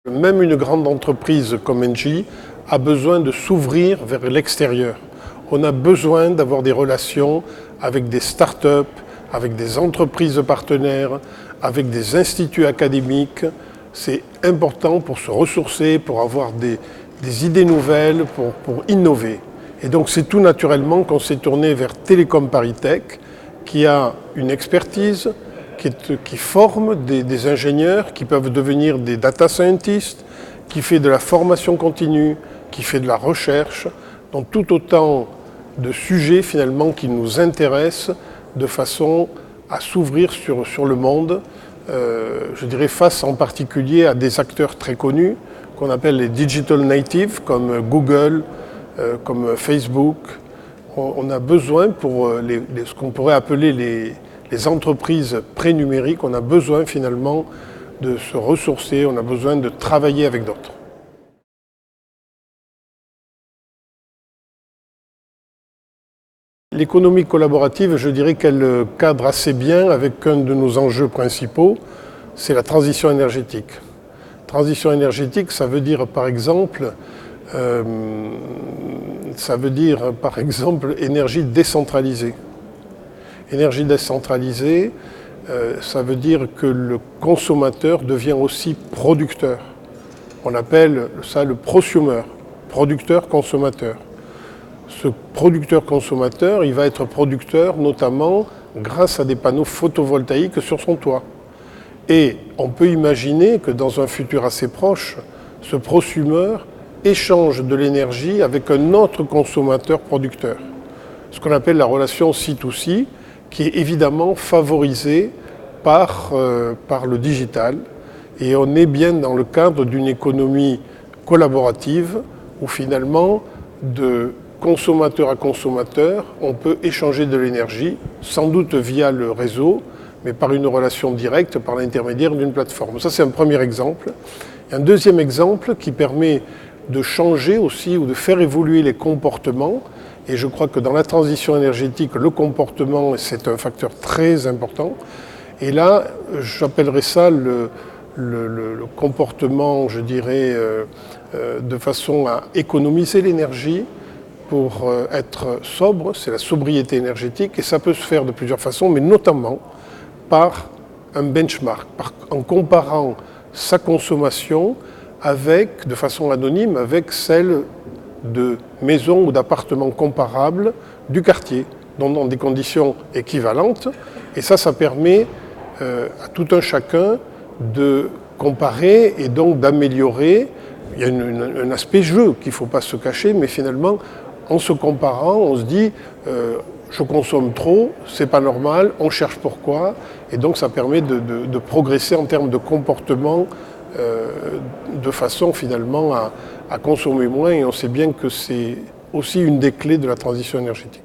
Même une grande entreprise comme Engie a besoin de s'ouvrir vers l'extérieur. On a besoin d'avoir des relations avec des start-up, avec des entreprises partenaires, avec des instituts académiques. C'est important pour se ressourcer, pour avoir des idées nouvelles, pour innover. Et donc c'est tout naturellement qu'on s'est tourné vers Télécom Paris Tech, qui a une expertise, qui forme des ingénieurs qui peuvent devenir des data scientists, qui fait de la formation continue, qui fait de la recherche, donc tout autant de sujets finalement qui nous intéressent de façon à s'ouvrir sur le monde, je dirais face en particulier à des acteurs très connus qu'on appelle les digital natives comme Google, comme Facebook. On a besoin pour ce qu'on pourrait appeler les entreprises pré-numériques, on a besoin finalement de se ressourcer, on a besoin de travailler avec d'autres. L'économie collaborative, je dirais qu'elle cadre assez bien avec un de nos enjeux principaux, c'est la transition énergétique. Transition énergétique, ça veut dire par exemple énergie décentralisée. Énergie décentralisée, ça veut dire que le consommateur devient aussi producteur. On appelle ça le prosumer, producteur-consommateur. Ce producteur-consommateur, il va être producteur notamment grâce à des panneaux photovoltaïques sur son toit. Et on peut imaginer que dans un futur assez proche, ce prosumer échange de l'énergie avec un autre consommateur producteur. Ce qu'on appelle la relation C2C, qui est évidemment favorisée par le digital. Et on est bien dans le cadre d'une économie collaborative où finalement, de consommateur à consommateur, on peut échanger de l'énergie, sans doute via le réseau, mais par une relation directe, par l'intermédiaire d'une plateforme. Ça, c'est un premier exemple. Et un deuxième exemple qui permet de changer aussi ou de faire évoluer les comportements. Et je crois que dans la transition énergétique, le comportement, c'est un facteur très important. Et là, j'appellerais ça le comportement, je dirais, de façon à économiser l'énergie pour être sobre, c'est la sobriété énergétique. Et ça peut se faire de plusieurs façons, mais notamment par un benchmark, en comparant sa consommation de façon anonyme avec celle de maisons ou d'appartements comparables du quartier, dans des conditions équivalentes. Et ça permet à tout un chacun de comparer et donc d'améliorer. Il y a un aspect jeu qu'il ne faut pas se cacher, mais finalement, en se comparant, on se dit je consomme trop, c'est pas normal, on cherche pourquoi. Et donc ça permet de progresser en termes de comportement de façon finalement à consommer moins, et on sait bien que c'est aussi une des clés de la transition énergétique.